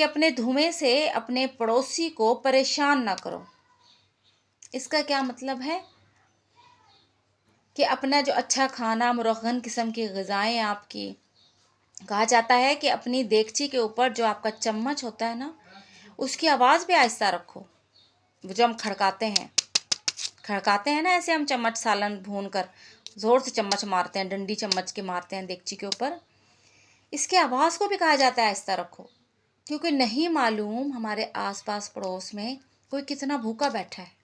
کہ اپنے دھویں سے اپنے پڑوسی کو پریشان نہ کرو۔ اس کا کیا مطلب ہے کہ اپنا جو اچھا کھانا، مرغن قسم کی غذائیں آپ کی، کہا جاتا ہے کہ اپنی دیگچی کے اوپر جو آپ کا چمچ ہوتا ہے نا، اس کی آواز بھی آہستہ رکھو۔ وہ جو ہم کھڑکاتے ہیں نا، ایسے ہم چمچ سالن بھون کر زور سے چمچ مارتے ہیں، ڈنڈی چمچ کے مارتے ہیں دیگچی کے اوپر، اس کی آواز کو بھی کہا جاتا ہے آہستہ رکھو، کیونکہ نہیں معلوم ہمارے آس پاس پڑوس میں کوئی کتنا بھوکا بیٹھا ہے۔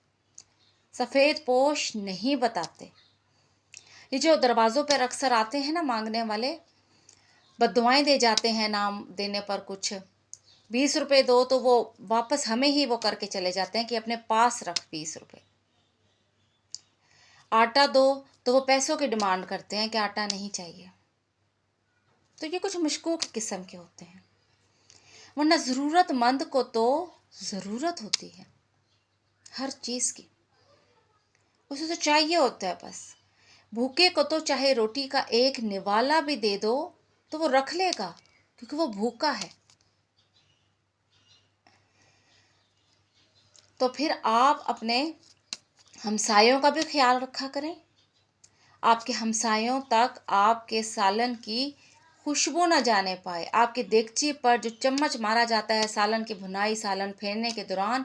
سفید پوش نہیں بتاتے۔ یہ جو دروازوں پر اکثر آتے ہیں نا مانگنے والے، بددعائیں دے جاتے ہیں نام دینے پر، کچھ 20 روپے دو تو وہ واپس ہمیں ہی وہ کر کے چلے جاتے ہیں کہ اپنے پاس رکھ 20 روپے۔ آٹا دو تو وہ پیسوں کی ڈیمانڈ کرتے ہیں کہ آٹا نہیں چاہیے۔ تو یہ کچھ مشکوک قسم کے ہوتے ہیں، ورنہ ضرورت مند کو تو ضرورت ہوتی ہے ہر چیز کی، اسے تو چاہیے ہوتا ہے بس۔ بھوکے کو تو چاہے روٹی کا ایک نوالا بھی دے دو تو وہ رکھ لے گا، کیونکہ وہ بھوکا ہے۔ تو پھر آپ اپنے ہمسایوں کا بھی خیال رکھا کریں۔ آپ کے ہمسایوں تک آپ کے سالن کی خوشبو نہ جانے پائے، آپ کی دیگچی پر جو چمچ مارا جاتا ہے سالن کی بھنائی، سالن پھیرنے کے دوران،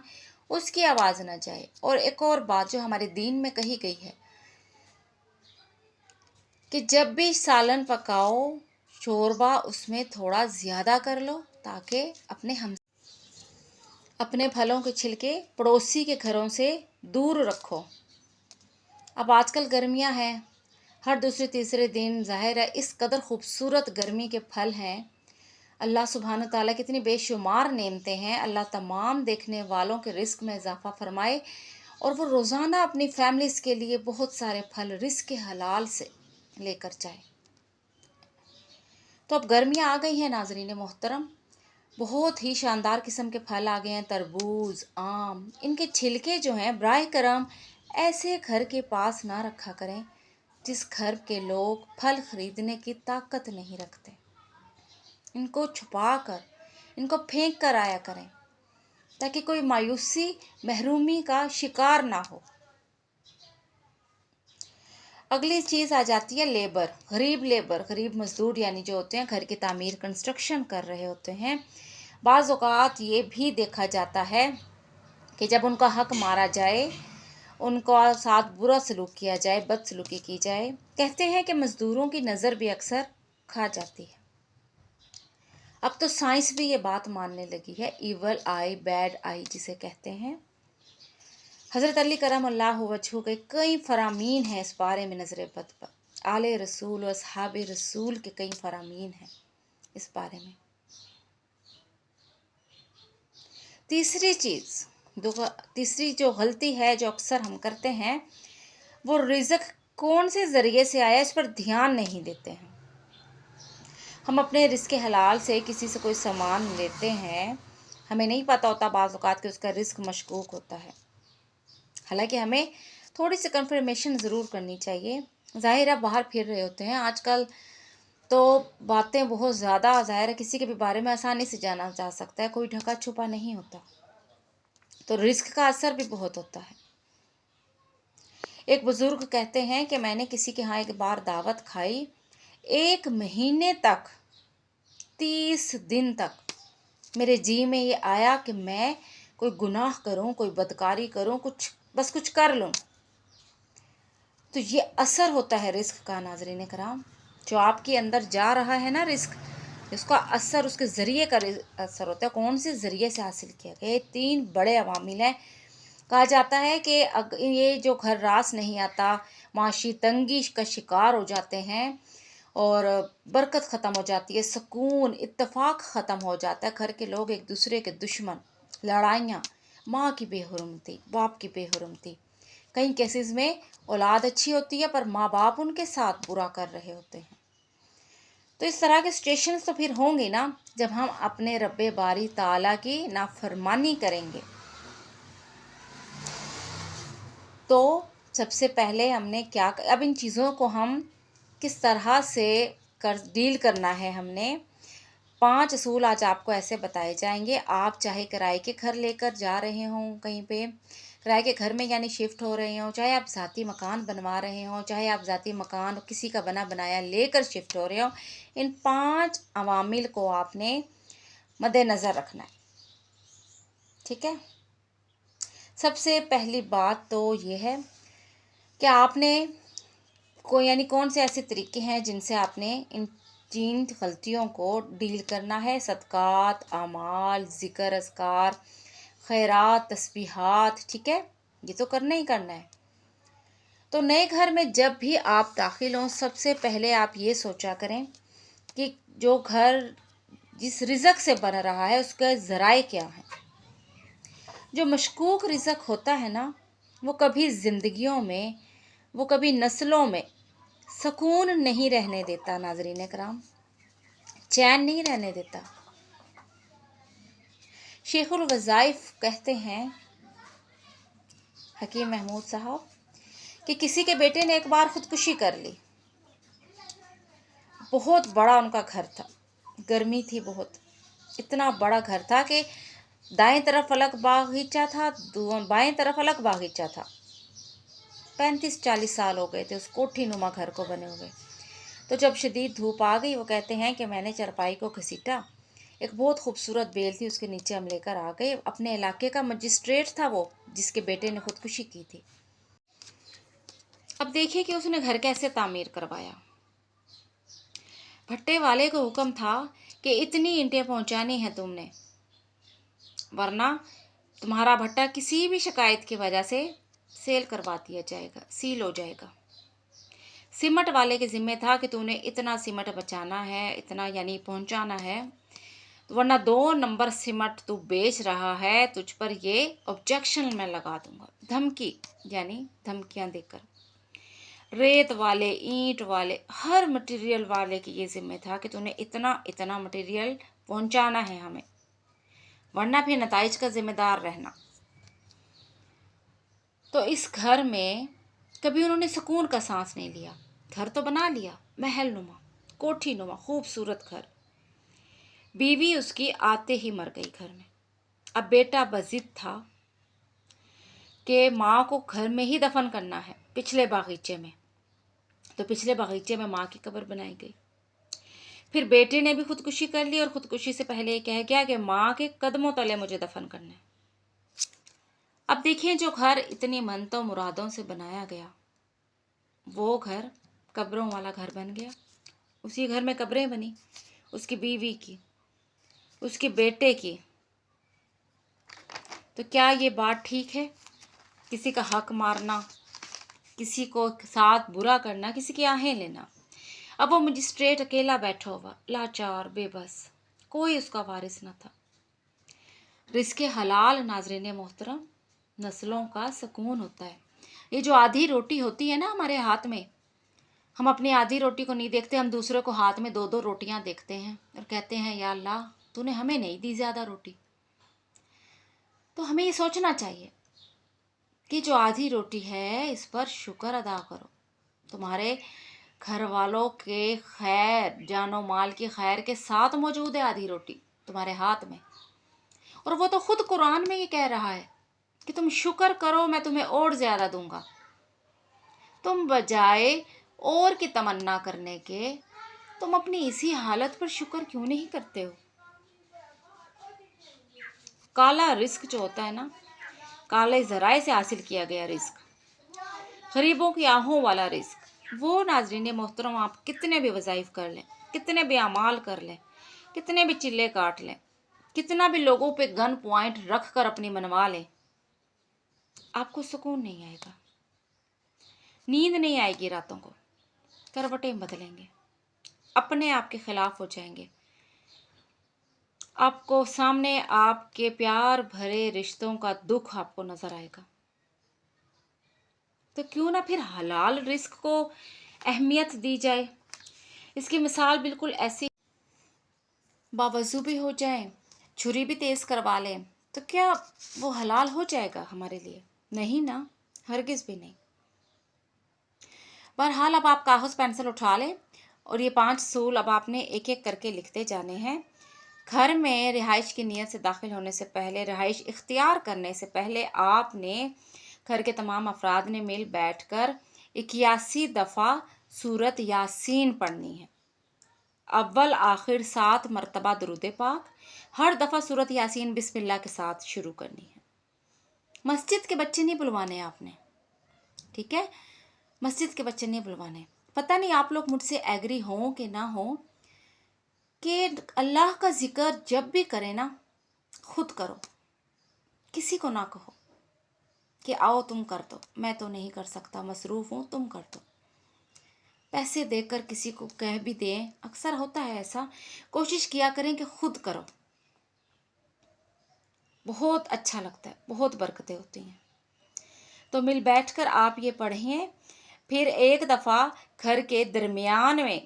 اس کی آواز نہ جائے۔ اور ایک اور بات جو ہمارے دین میں کہی گئی ہے کہ جب بھی سالن پکاؤ، شوربہ اس میں تھوڑا زیادہ کر لو، تاکہ اپنے پھلوں کے چھلکے پڑوسی کے گھروں سے دور رکھو۔ اب آج کل گرمیاں ہیں، ہر دوسرے تیسرے دن ظاہر ہے اس قدر خوبصورت گرمی کے پھل ہیں۔ اللہ سبحانہ تعالیٰ کتنی بے شمار نعمتیں ہیں، اللہ تمام دیکھنے والوں کے رزق میں اضافہ فرمائے، اور وہ روزانہ اپنی فیملیز کے لیے بہت سارے پھل رزق حلال سے لے کر جائے۔ تو اب گرمیاں آ گئی ہیں ناظرین محترم، بہت ہی شاندار قسم کے پھل آ گئے ہیں، تربوز، آم۔ ان کے چھلکے جو ہیں براہ کرم ایسے گھر کے پاس نہ رکھا کریں جس گھر کے لوگ پھل خریدنے کی طاقت نہیں رکھتے۔ ان کو چھپا کر، ان کو پھینک کر آیا کریں، تاکہ کوئی مایوسی، محرومی کا شکار نہ ہو۔ اگلی چیز آ جاتی ہے لیبر، غریب مزدور، یعنی جو ہوتے ہیں گھر کی تعمیر، کنسٹرکشن کر رہے ہوتے ہیں۔ بعض اوقات یہ بھی دیکھا جاتا ہے کہ جب ان کا حق مارا جائے، ان کو ساتھ برا سلوک کیا جائے، بد سلوکی کی جائے، کہتے ہیں کہ مزدوروں کی نظر بھی اکثر کھا جاتی ہے۔ اب تو سائنس بھی یہ بات ماننے لگی ہے، ایول آئی، بیڈ آئی جسے کہتے ہیں۔ حضرت علی کرم اللہ وجہہ کے کئی فرامین ہیں اس بارے میں، نظر بد پر آل رسول و اصحاب رسول کے کئی فرامین ہیں اس بارے میں۔ تیسری جو غلطی ہے جو اکثر ہم کرتے ہیں، وہ رزق کون سے ذریعے سے آیا اس پر دھیان نہیں دیتے ہیں۔ ہم اپنے رزق حلال سے کسی سے کوئی سامان لیتے ہیں، ہمیں نہیں پتہ ہوتا بعض اوقات کہ اس کا رزق مشکوک ہوتا ہے، حالانکہ ہمیں تھوڑی سی کنفرمیشن ضرور کرنی چاہیے۔ ظاہر ہے باہر پھر رہے ہوتے ہیں آج کل، تو باتیں بہت زیادہ، ظاہر ہے کسی کے بھی بارے میں آسانی سے جانا جا سکتا ہے، کوئی ڈھکا چھپا نہیں ہوتا، تو رزق کا اثر بھی بہت ہوتا ہے۔ ایک بزرگ کہتے ہیں کہ میں نے کسی کے ہاں ایک بار دعوت کھائی، 1 مہینے تک، 30 دن تک میرے جی میں یہ آیا کہ میں کوئی گناہ کروں، کوئی بدکاری کروں، کچھ کر لوں۔ تو یہ اثر ہوتا ہے رزق کا ناظرین کرام، جو آپ کے اندر جا رہا ہے نا رزق، اس کا اثر اس کے ذریعے کا اثر ہوتا ہے، کون سے ذریعے سے حاصل کیا گیا۔ یہ 3 بڑے عوامل ہیں۔ کہا جاتا ہے کہ یہ جو گھر راس نہیں آتا، معاشی تنگی کا شکار ہو جاتے ہیں، اور برکت ختم ہو جاتی ہے، سکون، اتفاق ختم ہو جاتا ہے، گھر کے لوگ ایک دوسرے کے دشمن، لڑائیاں، ماں کی بے حرمتی، باپ کی بے حرمتی، کئی کیسز میں اولاد اچھی ہوتی ہے پر ماں باپ ان کے ساتھ برا کر رہے ہوتے ہیں۔ تو اس طرح کے سچویشنز تو پھر ہوں گی نا جب ہم اپنے رب باری تعالیٰ کی نافرمانی کریں گے۔ تو سب سے پہلے ہم نے اب ان چیزوں کو ہم کس طرح سے ڈیل کرنا ہے، ہم نے 5 اصول آج آپ کو ایسے بتائے جائیں گے، آپ چاہے کرائے کے گھر لے کر جا رہے ہوں کہیں پہ، کرائے کے گھر میں یعنی شفٹ ہو رہے ہوں، چاہے آپ ذاتی مکان بنوا رہے ہوں، چاہے آپ ذاتی مکان کسی کا بنا بنایا لے کر شفٹ ہو رہے ہوں، ان 5 عوامل کو آپ نے مد نظر رکھنا ہے، ٹھیک ہے؟ سب سے پہلی بات تو یہ ہے کہ آپ نے یعنی کون سے ایسے طریقے ہیں جن سے آپ نے ان 3 غلطیوں کو ڈیل کرنا ہے: صدقات، اعمال، ذکر اذکار، خیرات، تسبیحات، ٹھیک ہے؟ یہ تو کرنا ہی کرنا ہے۔ تو نئے گھر میں جب بھی آپ داخل ہوں، سب سے پہلے آپ یہ سوچا کریں کہ جو گھر جس رزق سے بن رہا ہے اس کے ذرائع کیا ہیں۔ جو مشکوک رزق ہوتا ہے نا، وہ کبھی زندگیوں میں، وہ کبھی نسلوں میں سکون نہیں رہنے دیتا، ناظرین کرام، چین نہیں رہنے دیتا۔ شیخ الوظائف کہتے ہیں، حکیم محمود صاحب، کہ کسی کے بیٹے نے ایک بار خودکشی کر لی۔ بہت بڑا ان کا گھر تھا، گرمی تھی بہت، اتنا بڑا گھر تھا کہ دائیں طرف الگ باغیچہ تھا، بائیں طرف الگ باغیچہ تھا۔ 35-40 سال ہو گئے تھے اس کوٹھی نما گھر کو بنے ہوئے۔ تو جب شدید دھوپ آ گئی، وہ کہتے ہیں کہ میں نے چرپائی کو گھسیٹا، ایک بہت خوبصورت بیل تھی، اس کے نیچے ہم لے کر آ گئے۔ اپنے علاقے کا مجسٹریٹ تھا وہ، جس کے بیٹے نے خودکشی کی تھی۔ اب دیکھیے کہ اس نے گھر کیسے تعمیر کروایا۔ بھٹے والے کو حکم تھا کہ اتنی اینٹیں پہنچانی ہیں تم نے، ورنہ تمہارا بھٹا کسی بھی شکایت کی وجہ سے سیل کروا دیا جائے گا، سیل ہو جائے گا۔ سیمٹ والے کے ذمہ تھا کہ تو نے اتنا سیمٹ بچانا ہے، اتنا یعنی پہنچانا ہے، ورنہ 2 نمبر سیمٹ تو بیچ رہا ہے، تجھ پر یہ آبجیکشن میں لگا دوں گا۔ دھمکی، یعنی دھمکیاں دے کر۔ ریت والے، اینٹ والے، ہر مٹیریل والے کی یہ ذمہ تھا کہ تو نے اتنا مٹیریل پہنچانا ہے ہمیں، ورنہ پھر نتائج کا ذمہ دار رہنا۔ تو اس گھر میں کبھی انہوں نے سکون کا سانس نہیں لیا۔ گھر تو بنا لیا، محل نما، کوٹھی نما، خوبصورت گھر۔ بیوی اس کی آتے ہی مر گئی گھر میں۔ اب بیٹا بضد تھا کہ ماں کو گھر میں ہی دفن کرنا ہے، پچھلے باغیچے میں۔ تو پچھلے باغیچے میں ماں کی قبر بنائی گئی۔ پھر بیٹے نے بھی خودکشی کر لی، اور خودکشی سے پہلے یہ کہہ گیا کہ ماں کے قدموں تلے مجھے دفن کرنا ہے۔ اب دیکھیں، جو گھر اتنی منتوں مرادوں سے بنایا گیا، وہ گھر قبروں والا گھر بن گیا۔ اسی گھر میں قبریں بنی، اس کی بیوی کی، اس کے بیٹے کی۔ تو کیا یہ بات ٹھیک ہے؟ کسی کا حق مارنا، کسی کو ساتھ برا کرنا، کسی کی آہیں لینا۔ اب وہ مجسٹریٹ اکیلا بیٹھا ہوا، لاچار، بے بس، کوئی اس کا وارث نہ تھا۔ رزق حلال، ناظرین محترم، نسلوں کا سکون ہوتا ہے۔ یہ جو آدھی روٹی ہوتی ہے نا ہمارے ہاتھ میں، ہم اپنی آدھی روٹی کو نہیں دیکھتے، ہم دوسرے کو ہاتھ میں 2 روٹیاں دیکھتے ہیں اور کہتے ہیں یا اللہ تو نے ہمیں نہیں دی زیادہ روٹی۔ تو ہمیں یہ سوچنا چاہیے کہ جو آدھی روٹی ہے اس پر شکر ادا کرو۔ تمہارے گھر والوں کے خیر، جان و مال کی خیر کے ساتھ موجود ہے آدھی روٹی تمہارے ہاتھ میں۔ اور وہ تو خود قرآن میں یہ کہہ رہا ہے کہ تم شکر کرو، میں تمہیں اور زیادہ دوں گا۔ تم بجائے اور کی تمنا کرنے کے، تم اپنی اسی حالت پر شکر کیوں نہیں کرتے ہو؟ کالا رزق جو ہوتا ہے نا، کالے ذرائع سے حاصل کیا گیا رزق، غریبوں کی آہوں والا رزق، وہ ناظرین محترم آپ کتنے بھی وظائف کر لیں، کتنے بھی اعمال کر لیں، کتنے بھی چلے کاٹ لیں، کتنا بھی لوگوں پہ گن پوائنٹ رکھ کر اپنی منوا لیں، آپ کو سکون نہیں آئے گا، نیند نہیں آئے گی راتوں کو، کروٹیں بدلیں گے، اپنے آپ کے خلاف ہو جائیں گے، آپ کو سامنے آپ کے پیار بھرے رشتوں کا دکھ آپ کو نظر آئے گا۔ تو کیوں نہ پھر حلال رزق کو اہمیت دی جائے۔ اس کی مثال بالکل ایسی، باوضو بھی ہو جائیں، چھری بھی تیز کروا لیں، تو کیا وہ حلال ہو جائے گا ہمارے لیے؟ نہیں نا، ہرگز بھی نہیں۔ بہرحال اب آپ کاغذ پینسل اٹھا لیں، اور یہ 5 اصول اب آپ نے ایک ایک کر کے لکھتے جانے ہیں۔ گھر میں رہائش کی نیت سے داخل ہونے سے پہلے، رہائش اختیار کرنے سے پہلے آپ نے گھر کے تمام افراد نے مل بیٹھ کر 81 دفعہ سورت یاسین پڑھنی ہے۔ اول آخر 7 مرتبہ درود پاک، ہر دفعہ سورت یاسین بسم اللہ کے ساتھ شروع کرنی ہے۔ مسجد کے بچے نہیں بلوانے آپ نے، ٹھیک ہے؟ مسجد کے بچے نہیں بلوانے۔ پتہ نہیں آپ لوگ مجھ سے ایگری ہوں کہ نہ ہوں کہ اللہ کا ذکر جب بھی کرے نا، خود کرو، کسی کو نہ کہو کہ آؤ تم کر دو، میں تو نہیں کر سکتا، مصروف ہوں، تم کر دو۔ پیسے دے کر کسی کو کہہ بھی دیں، اکثر ہوتا ہے ایسا، کوشش کیا کریں کہ خود کرو، بہت اچھا لگتا ہے، بہت برکتیں ہوتی ہیں۔ تو مل بیٹھ کر آپ یہ پڑھیں، پھر ایک دفعہ گھر کے درمیان میں،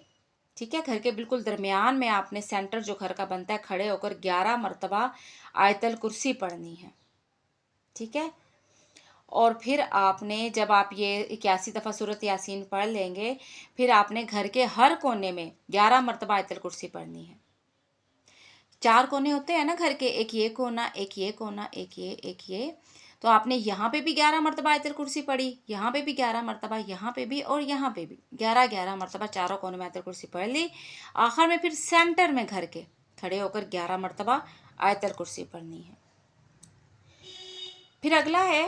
ٹھیک ہے، گھر کے بالکل درمیان میں آپ نے سینٹر جو گھر کا بنتا ہے، کھڑے ہو کر 11 مرتبہ آیت الکرسی پڑھنی ہے، ٹھیک ہے؟ اور پھر آپ نے جب آپ یہ 81 دفعہ سورت یاسین پڑھ لیں گے، پھر آپ نے گھر کے ہر کونے میں 11 مرتبہ آیت الکرسی پڑھنی ہے۔ 4 کونے ہوتے ہیں نا گھر کے، ایک یہ کونا، ایک یہ کونا، ایک یہ، تو آپ نے یہاں پہ بھی 11 مرتبہ آیت الکرسی پڑھی، یہاں پہ بھی 11 مرتبہ، یہاں پہ بھی اور یہاں پہ بھی 11 مرتبہ چاروں کونے میں آیت الکرسی پڑھ لی۔ آخر میں پھر سینٹر میں گھر کے کھڑے ہو کر 11 مرتبہ آیت الکرسی پڑھنی ہے۔ پھر اگلا ہے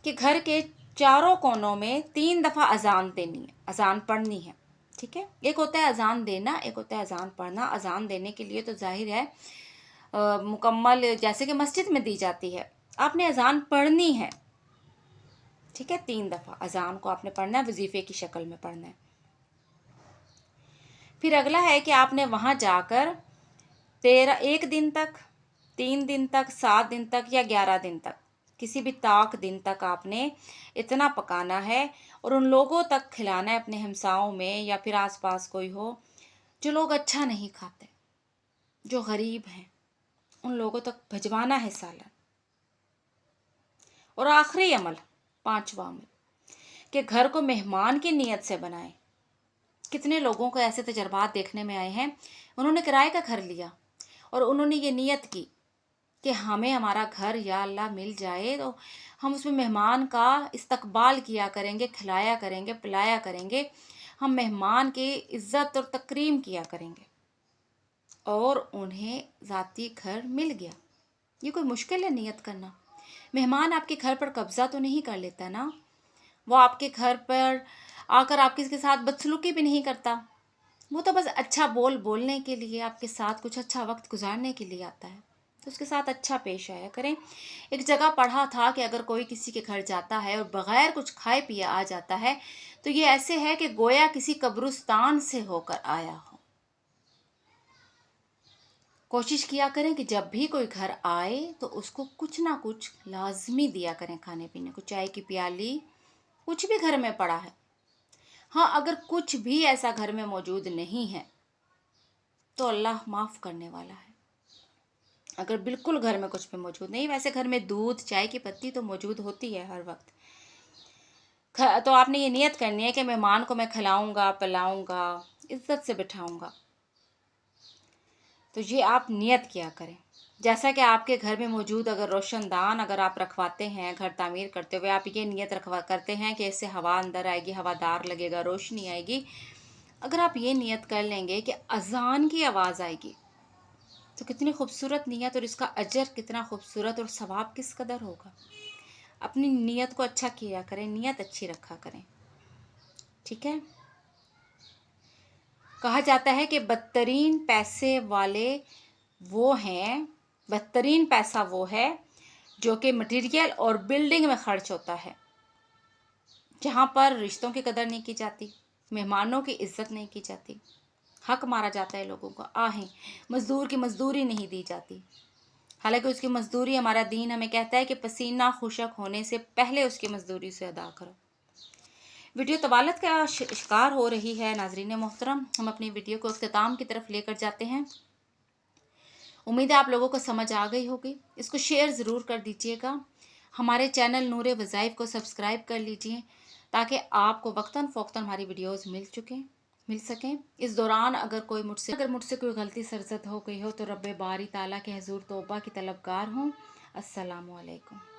کہ گھر کے چاروں کونوں میں 3 دفعہ اذان دینی ہے، اذان پڑھنی ہے، ٹھیک ہے؟ ایک ہوتا ہے اذان دینا، ایک ہوتا ہے اذان پڑھنا۔ اذان دینے کے لیے تو ظاہر ہے مکمل جیسے کہ مسجد میں دی جاتی ہے، آپ نے اذان پڑھنی ہے، ٹھیک ہے؟ 3 دفعہ اذان کو آپ نے پڑھنا ہے، وظیفے کی شکل میں پڑھنا ہے۔ پھر اگلا ہے کہ آپ نے وہاں جا کر 1 دن تک، 3 دن تک، 7 دن تک یا 11 دن تک، کسی بھی طاق دن تک آپ نے اتنا پکانا ہے اور ان لوگوں تک کھلانا ہے، اپنے ہمساؤں میں یا پھر آس پاس کوئی ہو جو لوگ اچھا نہیں کھاتے، جو غریب ہیں، ان لوگوں تک بھجوانا ہے سالن۔ اور آخری عمل، 5واں عمل، کہ گھر کو مہمان کی نیت سے بنائیں۔ کتنے لوگوں کو ایسے تجربات دیکھنے میں آئے ہیں، انہوں نے کرائے کا گھر لیا اور انہوں نے یہ نیت کی کہ ہمیں ہمارا گھر یا اللہ مل جائے تو ہم اس میں مہمان کا استقبال کیا کریں گے، کھلایا کریں گے، پلایا کریں گے، ہم مہمان کی عزت اور تکریم کیا کریں گے، اور انہیں ذاتی گھر مل گیا۔ یہ کوئی مشکل ہے نیت کرنا؟ مہمان آپ کے گھر پر قبضہ تو نہیں کر لیتا نا، وہ آپ کے گھر پر آ کر آپ کے ساتھ بدسلوکی بھی نہیں کرتا، وہ تو بس اچھا بولنے کے لیے، آپ کے ساتھ کچھ اچھا وقت گزارنے کے لیے آتا ہے، تو اس کے ساتھ اچھا پیش آیا کریں۔ ایک جگہ پڑھا تھا کہ اگر کوئی کسی کے گھر جاتا ہے اور بغیر کچھ کھائے پیے آ جاتا ہے تو یہ ایسے ہے کہ گویا کسی قبرستان سے ہو کر آیا ہو۔ کوشش کیا کریں کہ جب بھی کوئی گھر آئے تو اس کو کچھ نہ کچھ لازمی دیا کریں، کھانے پینے کو، چائے کی پیالی، کچھ بھی گھر میں پڑا ہے۔ ہاں، اگر کچھ بھی ایسا گھر میں موجود نہیں ہے تو اللہ معاف کرنے والا ہے۔ اگر بالکل گھر میں کچھ بھی موجود نہیں، ویسے گھر میں دودھ، چائے کی پتی تو موجود ہوتی ہے ہر وقت، تو آپ نے یہ نیت کرنی ہے کہ مہمان کو میں کھلاؤں گا، پلاؤں گا، عزت سے بٹھاؤں گا، تو یہ آپ نیت کیا کریں۔ جیسا کہ آپ کے گھر میں موجود اگر روشن دان اگر آپ رکھواتے ہیں، گھر تعمیر کرتے ہوئے آپ یہ نیت کرتے ہیں کہ اس سے ہوا اندر آئے گی، ہوادار لگے گا، روشنی آئے گی، اگر آپ یہ نیت کر لیں گے کہ اذان کی آواز آئے گی تو کتنی خوبصورت نیت، اور اس کا اجر کتنا خوبصورت اور ثواب کس قدر ہوگا۔ اپنی نیت کو اچھا کیا کریں، نیت اچھی رکھا کریں، ٹھیک ہے؟ کہا جاتا ہے کہ بدترین پیسے والے وہ ہیں، بدترین پیسہ وہ ہے جو کہ مٹیریل اور بلڈنگ میں خرچ ہوتا ہے، جہاں پر رشتوں کی قدر نہیں کی جاتی، مہمانوں کی عزت نہیں کی جاتی، حق مارا جاتا ہے لوگوں کا، آہیں مزدور کی مزدوری نہیں دی جاتی، حالانکہ اس کی مزدوری ہمارا دین ہمیں کہتا ہے کہ پسینہ خشک ہونے سے پہلے اس کی مزدوری سے ادا کرو۔ ویڈیو طوالت کا شکار ہو رہی ہے ناظرین محترم، ہم اپنی ویڈیو کو اختتام کی طرف لے کر جاتے ہیں۔ امید ہے آپ لوگوں کو سمجھ آ گئی ہوگی، اس کو شیئر ضرور کر دیجیے گا، ہمارے چینل نور وظائف کو سبسکرائب کر لیجئے تاکہ آپ کو وقتاً فوقتاً ہماری ویڈیوز مل چکیں۔ مل سکیں۔ اس دوران اگر مجھ سے کوئی غلطی سرزد ہو گئی ہو تو رب باری تعالیٰ کے حضور توبہ کی طلبگار ہوں۔ السلام علیکم۔